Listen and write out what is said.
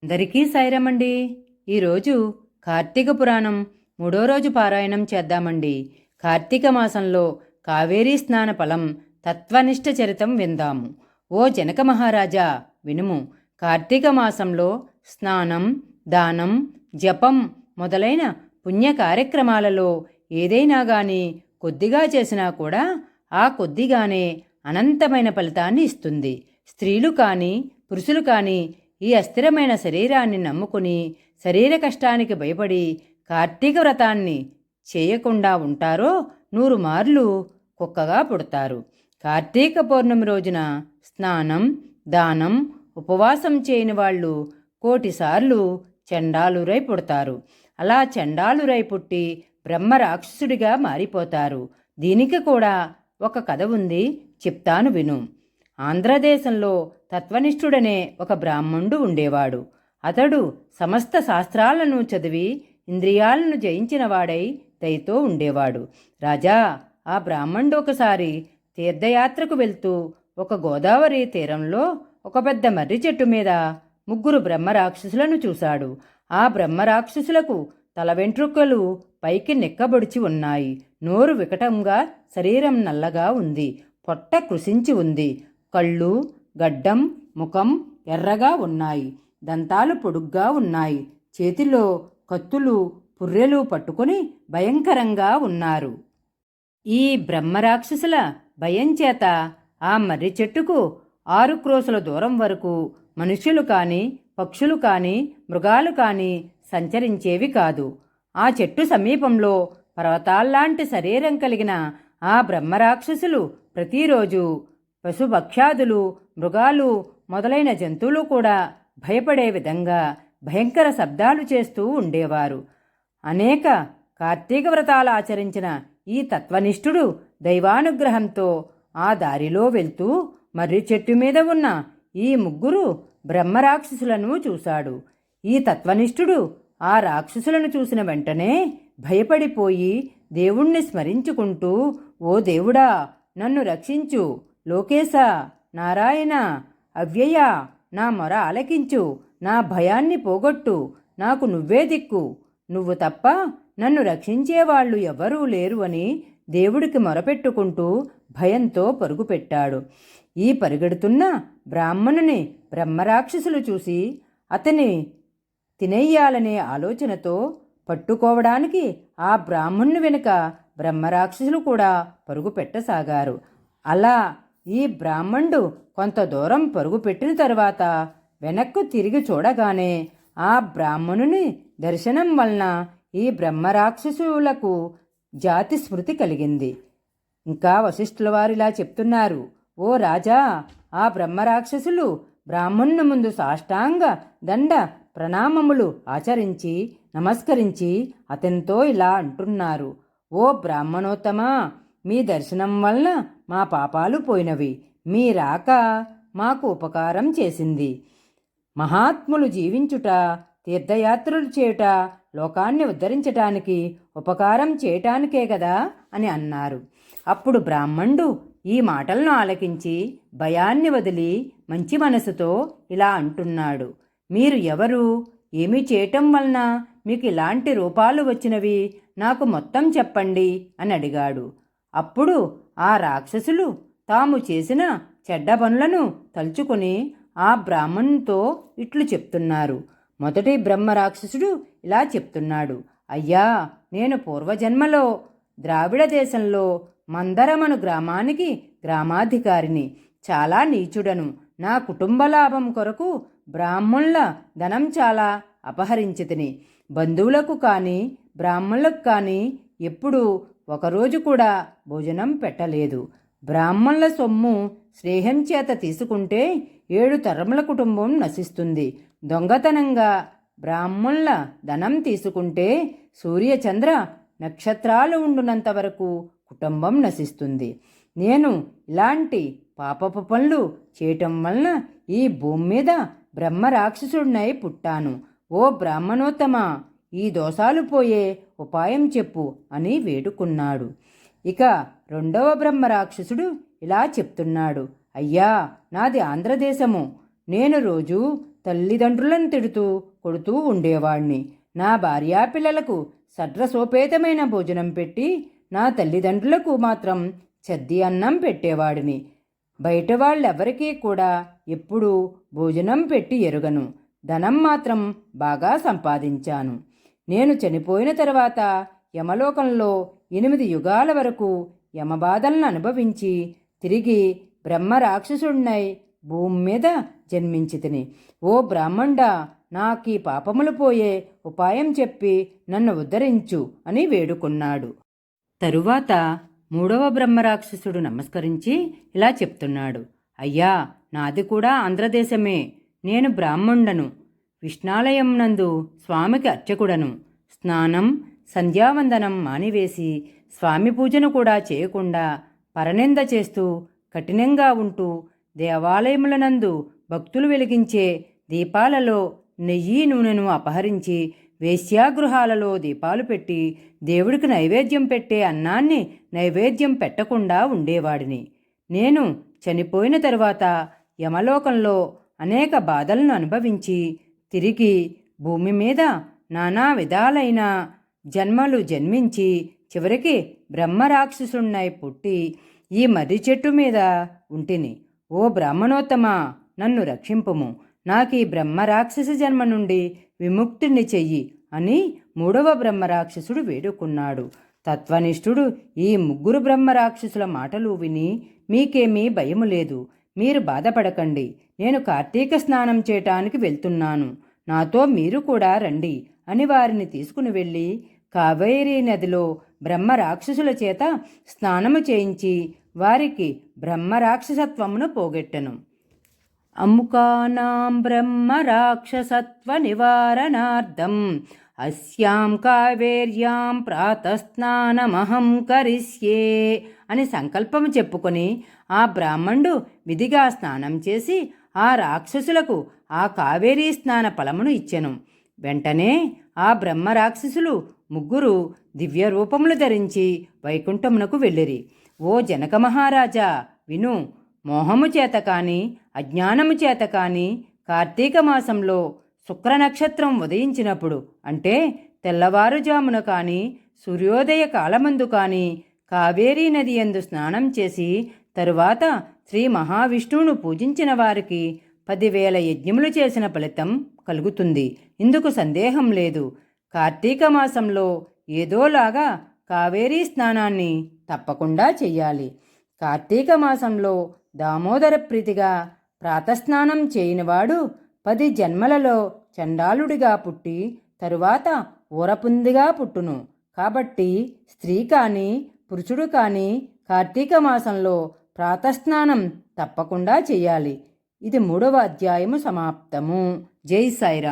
అందరికీ సాయిరామండి. ఈరోజు కార్తీక పురాణం 3వ రోజు పారాయణం చేద్దామండి. కార్తీక మాసంలో కావేరీ స్నాన ఫలం తత్వనిష్ట చరితం విందాము. ఓ జనక మహారాజా వినుము. కార్తీక మాసంలో స్నానం, దానం, జపం మొదలైన పుణ్య కార్యక్రమాలలో ఏదైనా గాని కొద్దిగా చేసినా కూడా ఆ కొద్దిగానే అనంతమైన ఫలితాన్ని ఇస్తుంది. స్త్రీలు కానీ పురుషులు కానీ ఈ అస్థిరమైన శరీరాన్ని నమ్ముకుని శరీర కష్టానికి భయపడి కార్తీక వ్రతాన్ని చేయకుండా ఉంటారో 100 మార్లు కుక్కగా పుడతారు. కార్తీక పౌర్ణమి రోజున స్నానం, దానం, ఉపవాసం చేయని వాళ్ళు 1,000,000 సార్లు చండాలురై పుడతారు. అలా చండాలురై పుట్టి బ్రహ్మ రాక్షసుడిగా మారిపోతారు. దీనికి కూడా ఒక కథ ఉంది, చెప్తాను విను. ఆంధ్రదేశంలో తత్వనిష్ఠుడనే ఒక బ్రాహ్మణుడు ఉండేవాడు. అతడు సమస్త శాస్త్రాలను చదివి ఇంద్రియాలను జయించినవాడై దయతో ఉండేవాడు. రాజా, ఆ బ్రాహ్మణుడు ఒకసారి తీర్థయాత్రకు వెళ్తూ ఒక గోదావరి తీరంలో ఒక పెద్ద మర్రి చెట్టు మీద 3 బ్రహ్మరాక్షసులను చూశాడు. ఆ బ్రహ్మరాక్షసులకు తల వెంట్రుకలు పైకి నెక్కబొడిచి ఉన్నాయి. నోరు వికటంగా, శరీరం నల్లగా ఉంది. పొట్ట కృశించి ఉంది. కళ్ళు, గడ్డం, ముఖం ఎర్రగా ఉన్నాయి. దంతాలు పొడుగ్గా ఉన్నాయి. చేతిలో కత్తులు, పుర్రెలు పట్టుకుని భయంకరంగా ఉన్నారు. ఈ బ్రహ్మరాక్షసుల భయం చేత ఆ మర్రి చెట్టుకు 6 క్రోసుల దూరం వరకు మనుష్యులు కాని, పక్షులు కాని, మృగాలు కాని సంచరించేవి కాదు. ఆ చెట్టు సమీపంలో పర్వతాల్లాంటి శరీరం కలిగిన ఆ బ్రహ్మరాక్షసులు ప్రతిరోజు పశుపక్షాదులు, మృగాలు మొదలైన జంతువులు కూడా భయపడే విధంగా భయంకర శబ్దాలు చేస్తూ ఉండేవారు. అనేక కార్తీక వ్రతాలు ఆచరించిన ఈ తత్వనిష్ఠుడు దైవానుగ్రహంతో ఆ దారిలో వెళ్తూ మర్రి చెట్టు మీద ఉన్న ఈ 3 బ్రహ్మరాక్షసులను చూశాడు. ఈ తత్వనిష్ఠుడు ఆ రాక్షసులను చూసిన వెంటనే భయపడిపోయి దేవుణ్ణి స్మరించుకుంటూ, ఓ దేవుడా, నన్ను రక్షించు, లోకేశ, నారాయణ, అవ్యయ, నా మొర ఆలకించు, నా భయాన్ని పోగొట్టు, నాకు నువ్వే దిక్కు, నువ్వు తప్ప నన్ను రక్షించేవాళ్లు ఎవరూ లేరు అని దేవుడికి మొరపెట్టుకుంటూ భయంతో పరుగుపెట్టాడు. ఈ పరిగెడుతున్న బ్రాహ్మణుని బ్రహ్మరాక్షసులు చూసి అతని తినేయాలనే ఆలోచనతో పట్టుకోవడానికి ఆ బ్రాహ్మణుని వెనుక బ్రహ్మరాక్షసులు కూడా పరుగు పెట్టసాగారు. అలా ఈ బ్రాహ్మణుడు కొంత దూరం పరుగు పెట్టిన తరువాత వెనక్కు తిరిగి చూడగానే ఆ బ్రాహ్మణుని దర్శనం వలన ఈ బ్రహ్మరాక్షసులకు జాతి స్మృతి కలిగింది. ఇంకా వశిష్ఠుల వారిలా చెప్తున్నారు, ఓ రాజా, ఆ బ్రహ్మరాక్షసులు బ్రాహ్మణుని ముందు సాష్టాంగ దండ ప్రణామములు ఆచరించి నమస్కరించి అతనితో ఇలా అంటున్నారు, ఓ బ్రాహ్మణోత్తమా, మీ దర్శనం వలన మా పాపాలు పోయినవి. మీ రాక మాకు ఉపకారం చేసింది. మహాత్ములు జీవించుట, తీర్థయాత్రలు చేయుట లోకాన్ని ఉద్ధరించటానికి, ఉపకారం చేయటానికే కదా అని అన్నారు. అప్పుడు బ్రాహ్మణుడు ఈ మాటలను ఆలకించి భయాన్ని వదిలి మంచి మనసుతో ఇలా అంటున్నాడు, మీరు ఎవరు, ఏమి చేయటం వలన మీకు ఇలాంటి రూపాలు వచ్చినవి, నాకు మొత్తం చెప్పండి అని అడిగాడు. అప్పుడు ఆ రాక్షసులు తాము చేసిన చెడ్డ పనులను తలుచుకుని ఆ బ్రాహ్మణునితో ఇట్లు చెప్తున్నారు. మొదటి బ్రహ్మరాక్షసుడు ఇలా చెప్తున్నాడు, అయ్యా, నేను పూర్వజన్మలో ద్రావిడ దేశంలో మందరమను గ్రామానికి గ్రామాధికారిని. చాలా నీచుడను. నా కుటుంబ లాభం కొరకు బ్రాహ్మణుల ధనం చాలా అపహరించితిని. బంధువులకు కానీ బ్రాహ్మణులకు కానీ ఎప్పుడూ ఒకరోజు కూడా భోజనం పెట్టలేదు. బ్రాహ్మణుల సొమ్ము స్నేహం చేత తీసుకుంటే 7 తరముల కుటుంబం నశిస్తుంది. దొంగతనంగా బ్రాహ్మణుల ధనం తీసుకుంటే సూర్యచంద్ర నక్షత్రాలు ఉండునంత వరకు కుటుంబం నశిస్తుంది. నేను ఇలాంటి పాపపు పనులు చేయటం వలన ఈ భూమి మీద బ్రహ్మరాక్షసుడినై పుట్టాను. ఓ బ్రాహ్మణోత్తమా, ఈ దోషాలు పోయే ఉపాయం చెప్పు అని వేడుకున్నాడు. ఇక 2వ బ్రహ్మరాక్షసుడు ఇలా చెప్తున్నాడు, అయ్యా, నాది ఆంధ్రదేశము. నేను రోజు తల్లిదండ్రులను తిడుతూ కొడుతూ ఉండేవాణ్ణి. నా భార్యాపిల్లలకు సడ్రసోపేతమైన భోజనం పెట్టి నా తల్లిదండ్రులకు మాత్రం చద్ది అన్నం పెట్టేవాడిని. బయట వాళ్ళెవరికీ కూడా ఎప్పుడూ భోజనం పెట్టి ఎరుగను. ధనం మాత్రం బాగా సంపాదించాను. నేను చనిపోయిన తర్వాత యమలోకంలో 8 యుగాల వరకు యమబాధలను అనుభవించి తిరిగి బ్రహ్మరాక్షసుడినై భూమి మీద జన్మించితిని. ఓ బ్రాహ్మణుడా, నాకీ పాపములు పోయే ఉపాయం చెప్పి నన్ను ఉద్ధరించు అని వేడుకున్నాడు. తరువాత 3వ బ్రహ్మరాక్షసుడు నమస్కరించి ఇలా చెప్తున్నాడు. అయ్యా, నాది కూడా ఆంధ్రదేశమే. నేను బ్రాహ్మణుడను. విష్ణాలయం నందు స్వామికి అర్చకుడను. స్నానం సంధ్యావందనం మానివేసి స్వామి పూజను కూడా చేయకుండా పరనింద చేస్తూ కఠినంగా ఉంటూ దేవాలయములనందు భక్తులు వెలిగించే దీపాలలో నెయ్యి నూనెను అపహరించి వేశ్యాగృహాలలో దీపాలు పెట్టి దేవుడికి నైవేద్యం పెట్టే అన్నాన్ని నైవేద్యం పెట్టకుండా ఉండేవాడిని. నేను చనిపోయిన తరువాత యమలోకంలో అనేక బాధలను అనుభవించి తిరిగి భూమి మీద నానా విధాలైన జన్మలు జన్మించి చివరికి బ్రహ్మరాక్షసుణ్ణై పుట్టి ఈ మర్రి చెట్టు మీద ఉంటిని. ఓ బ్రాహ్మణోత్తమా, నన్ను రక్షింపుము. నాకీ బ్రహ్మరాక్షస జన్మ నుండి విముక్తిని చెయ్యి అని 3వ బ్రహ్మరాక్షసుడు వేడుకున్నాడు. తత్వనిష్ఠుడు ఈ 3 బ్రహ్మరాక్షసుల మాటలు విని, మీకేమీ భయము లేదు, మీరు బాధపడకండి, నేను కార్తీక స్నానం చేయటానికి వెళ్తున్నాను, నాతో మీరు కూడా రండి అని వారిని తీసుకుని వెళ్ళి కావేరీ నదిలో బ్రహ్మరాక్షసుల చేత స్నానము చేయించి వారికి బ్రహ్మరాక్షసత్వమును పోగొట్టెను. అముకానాం బ్రహ్మరాక్షసత్వ నివారణార్థం అస్యాం కావేర్యాం ప్రాతస్నానమహం కరిష్యే అని సంకల్పము చెప్పుకొని ఆ బ్రాహ్మణుడు విధిగా స్నానం చేసి ఆ రాక్షసులకు ఆ కావేరీ స్నాన ఫలమును ఇచ్చెను. వెంటనే ఆ బ్రహ్మరాక్షసులు 3 దివ్య రూపములు ధరించి వైకుంఠమునకు వెళ్ళిరి. ఓ జనక మహారాజా, విను. మోహము చేత కాని అజ్ఞానము చేత కాని కార్తీక మాసంలో శుక్ర నక్షత్రం ఉదయించినప్పుడు అంటే తెల్లవారుజామున కాని సూర్యోదయ కాలమందు కాని కావేరీ నది యందు స్నానం చేసి తరువాత శ్రీ మహావిష్ణువును పూజించిన వారికి 10,000 యజ్ఞములు చేసిన ఫలితం కలుగుతుంది. ఇందుకు సందేహం లేదు. కార్తీక మాసంలో ఏదోలాగా కావేరీ స్నానాన్ని తప్పకుండా చెయ్యాలి. కార్తీక మాసంలో దామోదర ప్రీతిగా ప్రాతస్నానం చేయనివాడు 10 జన్మలలో చండాలుడిగా పుట్టి తరువాత ఊరపుందిగా పుట్టును. కాబట్టి స్త్రీ కానీ పురుషుడు కానీ కార్తీక మాసంలో ప్రాతస్నానం తప్పకుండా చెయ్యాలి. ఇది 3వ అధ్యాయము సమాప్తము. జై సాయిరాం.